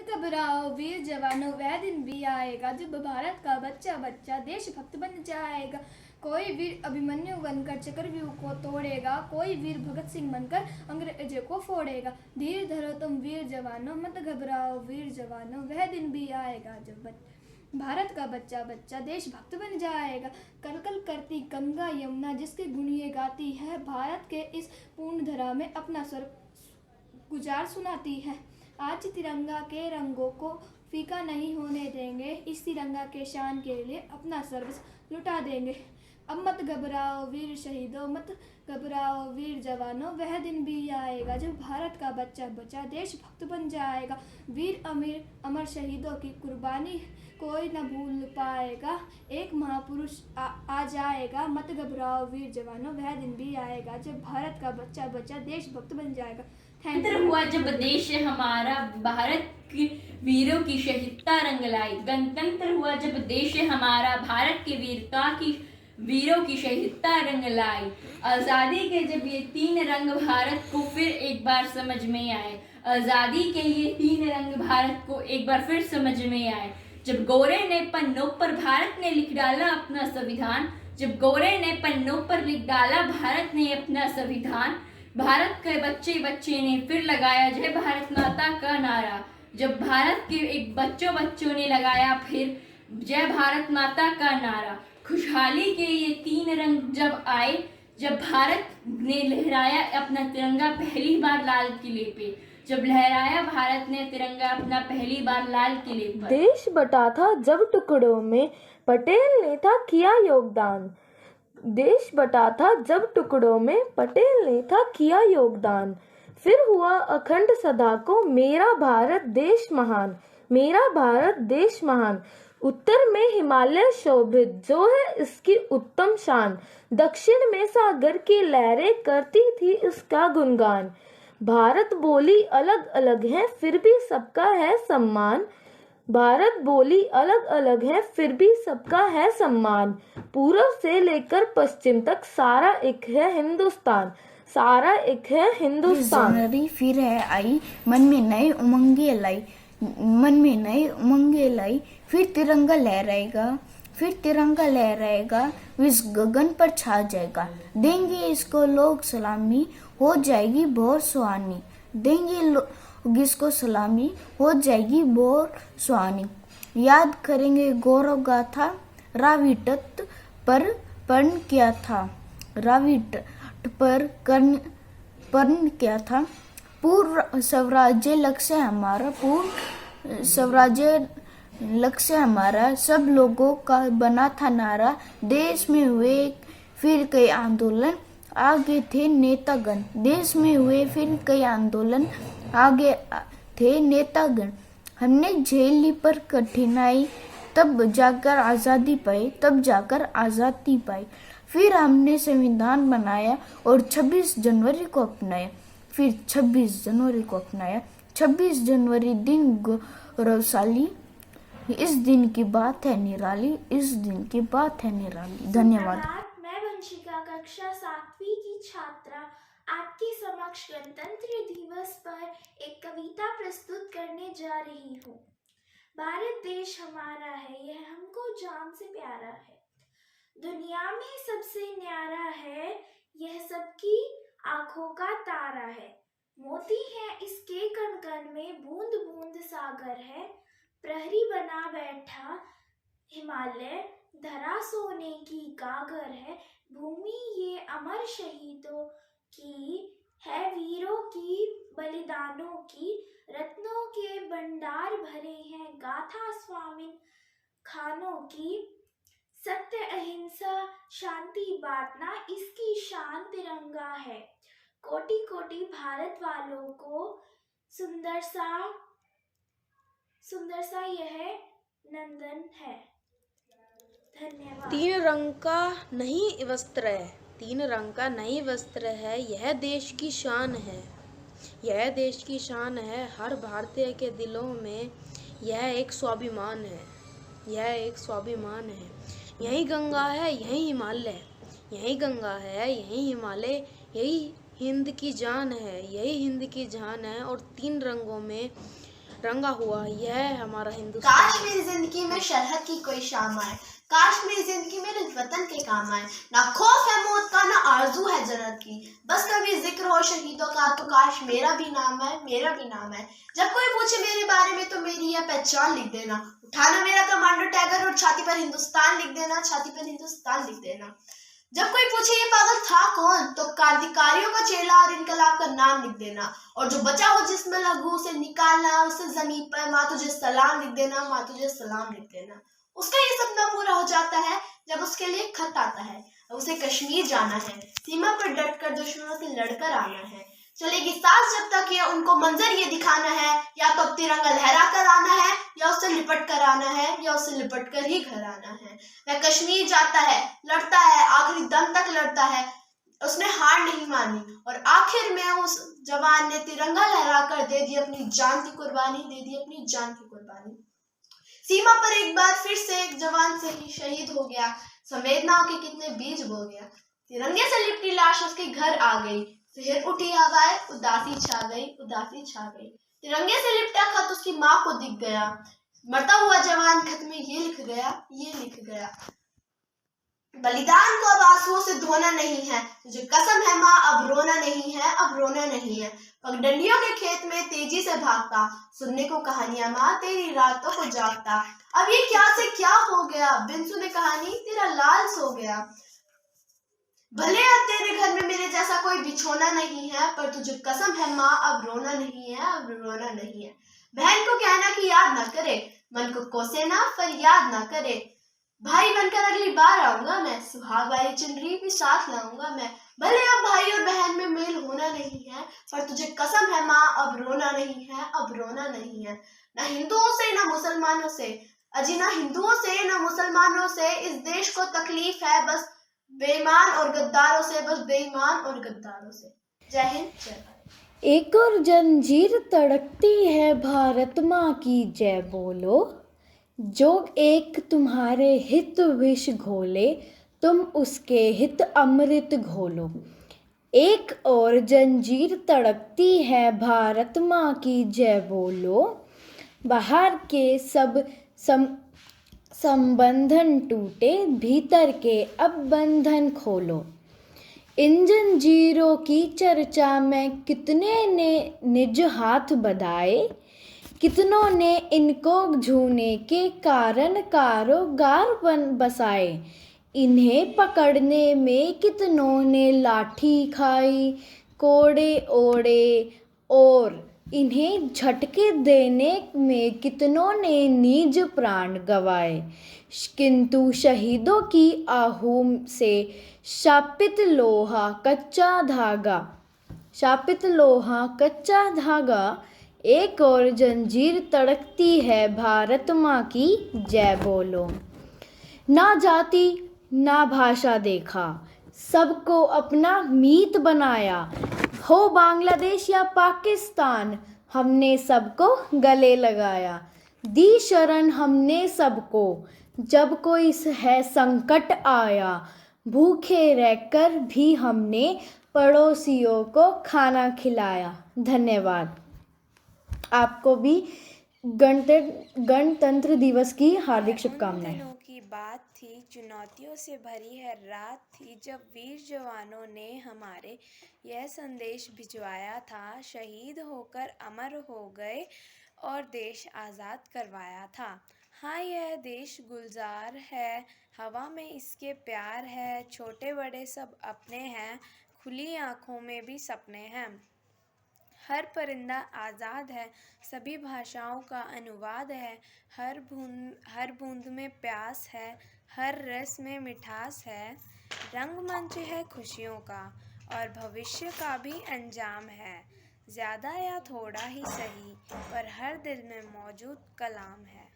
घबराओ वीर जवानों, वह दिन भी आएगा जब भारत का बच्चा बच्चा देशभक्त बन जाएगा। कोई वीर अभिमन्यु बनकर चक्रव्यूह को तोड़ेगा, कोई वीर भगत सिंह बनकर अंग्रेजों को फोड़ेगा। धीर धरो तुम वीर जवानों, मत घबराओ वीर जवानों, वह दिन भी आएगा जब भारत का बच्चा बच्चा देशभक्त बन जाएगा। कल कल करती गंगा यमुना जिसके गुण ये गाती है, भारत के इस पूर्ण धरा में अपना स्वर गुजार सुनाती है। आज तिरंगा के रंगों को फीका नहीं होने देंगे, इस तिरंगा के शान के लिए अपना सर्वस्व लुटा देंगे। अब मत घबराओ वीर शहीदों, मत घबराओ वीर जवानों, वह दिन भी आएगा जब भारत का बच्चा बच्चा देशभक्त बन जाएगा। वीर अमीर अमर शहीदों की कुर्बानी कोई न भूल पाएगा, एक महापुरुष आ जाएगा। मत घबराओ वीर जवानों, वह दिन भी आएगा जब भारत का बच्चा बच्चा देशभक्त बन जाएगा। गणतंत्र हुआ जब देश हमारा, भारत के वीरों की शहीदता रंग लाई। गणतंत्र हुआ जब देश हमारा, भारत के वीरों की शहीदता रंग लाई। आजादी के जब ये तीन रंग भारत को फिर एक बार समझ में आए। आजादी के ये तीन रंग भारत को एक बार फिर समझ में आए। जब गोरे ने पन्नों पर भारत ने लिख डाला अपना संविधान, जब गोरे ने पन्नों पर लिख डाला भारत ने अपना संविधान, भारत के बच्चे बच्चे ने फिर लगाया जय भारत माता का नारा। जब भारत के एक बच्चों ने लगाया फिर जय भारत माता का नारा। खुशहाली के ये तीन रंग जब आए, जब भारत ने लहराया अपना तिरंगा पहली बार लाल किले पे, जब लहराया भारत ने तिरंगा अपना पहली बार लाल किले पर। देश बटा था जब टुकड़ों में, पटेल ने था किया योगदान। देश बटा था जब टुकड़ों में, पटेल ने था किया योगदान। फिर हुआ अखंड सदा को मेरा भारत देश महान, मेरा भारत देश महान। उत्तर में हिमालय शोभित जो है इसकी उत्तम शान, दक्षिण में सागर की लहरें करती थी इसका गुणगान। भारत बोली अलग अलग है फिर भी सबका है सम्मान, भारत बोली अलग अलग है फिर भी सबका है सम्मान। पूर्व से लेकर पश्चिम तक सारा एक है हिंदुस्तान, सारा एक है हिंदुस्तान। जनवरी फिर है आई, मन में नए उमंगे लाई, मन में नए उमंगे लाई। फिर तिरंगा लहराएगा, फिर तिरंगा लहराएगा, इस गगन पर छा जाएगा। देंगे इसको लोग सलामी, हो जाएगी बहुत सुहानी। देंगे लोग इसको सलामी, हो जाएगी बहुत सुहानी। याद करेंगे गौरव गाथा, रावी तट पर पर्ण किया था, रावी तट पर पर्ण किया था। पूर्ण स्वराज्य लक्ष्य हमारा, पूर्ण स्वराज्य लक्ष्य हमारा, सब लोगों का बना था नारा। देश में हुए फिर कई आंदोलन, आगे थे नेतागण। देश में हुए फिर कई आंदोलन, आगे थे नेतागण। हमने झेल ली पर कठिनाई, तब जाकर आज़ादी पाई, तब जाकर आज़ादी पाई। फिर हमने संविधान बनाया और 26 जनवरी को अपनाया, फिर 26 जनवरी को अपनाया। 26 जनवरी दिन गौरवशाली, इस दिन की बात है निराली, इस दिन की बात है निराली। धन्यवाद। मैं वंशिका कक्षा 7वीं की छात्रा आपके समक्ष गणतंत्र दिवस पर एक कविता प्रस्तुत करने जा रही हूँ। भारत देश हमारा है, यह हमको जान से प्यारा है। दुनिया में सबसे न्यारा है, यह सबकी आंखों का तारा है। मोती है इसके कण कण में, बूंद बूंद सागर है। प्रहरी बना बैठा हिमालय, धरा सोने की गागर है। भूमि ये अमर शहीदों की है, वीरों की बलिदानों की। रत्नों के भंडार भरे हैं, गाथा स्वामी खानों की। सत्य अहिंसा शांति बांटना, इसकी शान तिरंगा है। कोटि कोटि भारत वालों को सुंदर सा यह नंदन है। धन्यवाद। तीन रंग का नहीं वस्त्र है, तीन रंग का नहीं वस्त्र है, यह देश की शान है, यह देश की शान है। हर भारतीय के दिलों में यह एक स्वाभिमान है, यह एक स्वाभिमान है। यही गंगा है यही हिमालय है, यही गंगा है यही हिमालय, यही हिंद की जान है, यही हिंद की जान है। और तीन रंगों में रंगा हुआ यह है हमारा हिंदुस्तान। काश मेरी जिंदगी में शरहद की कोई शाम आए, काश मेरी जिंदगी मेरे वतन के काम आए। ना खौफ है मौत का, ना आरजू है जन्नत की, बस कभी जिक्र हो शहीदों का, तो काश मेरा भी नाम है, मेरा भी नाम है। जब कोई पूछे मेरे बारे में तो मेरी यह पहचान लिख देना, उठाना मेरा कमांडो टैगर और छाती पर हिंदुस्तान लिख देना, छाती पर हिंदुस्तान लिख देना। जब कोई पूछे ये पागल था कौन, तो क्रांतिकारियों का चेला और इनकलाब का नाम लिख देना, और जो बचा हो जिसमें लहू उसे निकालना, उसे जमीन पर माँ तुझे सलाम लिख देना, माँ तुझे सलाम लिख देना। उसका ये सपना पूरा हो जाता है जब उसके लिए खत आता है, उसे कश्मीर जाना है, सीमा पर डटकर दुश्मनों से लड़कर आना है। चलेगी सांस जब तक ये उनको मंजर ये दिखाना है, या तो अब तिरंगा लहरा कर आना है, या उससे लिपट कर आना है, या उससे लिपट कर ही घर आना है। वह कश्मीर जाता है, लड़ता है, आखिरी दम तक लड़ता है, उसने हार नहीं मानी, और आखिर में उस जवान ने तिरंगा लहरा कर दे दी अपनी जान की कुर्बानी, दे दी अपनी जान की कुर्बानी। सीमा पर एक बार फिर से एक जवान से ही शहीद हो गया, संवेदनाओं के कितने बीज बो गया। तिरंगे से लिपटी लाश उसके घर आ गई, फिर उठी हवाएं, उदासी छा गई, उदासी छा गई। तिरंगे से लिपटा खत उसकी माँ को दिख गया, मरता हुआ जवान खत में ये लिख गया, ये लिख गया। बलिदान को अब आंसुओं से धोना नहीं है, तुझे कसम है माँ अब रोना नहीं है, अब रोना नहीं है। पगडंडियों के खेत में तेजी से भागता, सुनने को कहानियां माँ तेरी रातों को जागता। अब ये क्या से क्या हो गया, बिन सुने कहानी तेरा लाल सो गया। भले अब तेरे घर में मेरे जैसा कोई बिछोना नहीं है, पर तुझे कसम है माँ अब रोना नहीं है, अब रोना नहीं है। बहन को कहना कि याद ना करे, मन को कोसे ना फरियाद ना करे। भाई बनकर अगली बार आऊंगा मैं, सुहाग वाली चुनरी भी साथ लाऊंगा मैं। भले अब भाई और बहन में मेल होना नहीं है, पर तुझे कसम है माँ अब रोना नहीं है, अब रोना नहीं है। ना हिंदुओं से ना मुसलमानों से, अजी ना हिंदुओं से ना मुसलमानों से, इस देश को तकलीफ है बस बेईमान और गद्दारों से, बस बेईमान और गद्दारों से। जय हिंद, जय भारत। एक और जंजीर तड़कती है भारत माँ की जय बोलो, जो एक तुम्हारे हित विष घोले, तुम उसके हित अमृत घोलो। एक और जंजीर तड़कती है भारत माँ की जय बोलो, बाहर के सब संबंधन टूटे, भीतर के अब बंधन खोलो। इन जंजीरों की चर्चा में कितने ने निज हाथ बधाए, कितनों ने इनको झूने के कारण कारोगार बसाए। इन्हें पकड़ने में कितनों ने लाठी खाई, कोड़े ओढ़े, और इन्हें झटके देने में कितनों ने निज प्राण गंवाए। किंतु शहीदों की आहू से शापित लोहा कच्चा धागा, शापित लोहा कच्चा धागा, एक और जंजीर तड़कती है भारत माँ की जय बोलो। ना जाति ना भाषा देखा, सबको अपना मीत बनाया, हो बांग्लादेश या पाकिस्तान, हमने सबको गले लगाया। दी शरण हमने सबको, जब कोई है संकट आया, भूखे रहकर भी हमने पड़ोसियों को खाना खिलाया। धन्यवाद। आपको भी गणतंत्र दिवस की हार्दिक शुभकामनाएं। दिनों की बात थी, चुनौतियों से भरी है रात थी, जब वीर जवानों ने हमारे यह संदेश भिजवाया था, शहीद होकर अमर हो गए और देश आज़ाद करवाया था। हाँ, यह देश गुलजार है, हवा में इसके प्यार है, छोटे बड़े सब अपने हैं, खुली आँखों में भी सपने हैं। हर परिंदा आज़ाद है, सभी भाषाओं का अनुवाद है, हर बूंद में प्यास है, हर रस में मिठास है। रंगमंच है खुशियों का और भविष्य का भी अंजाम है, ज़्यादा या थोड़ा ही सही, पर हर दिल में मौजूद कलाम है।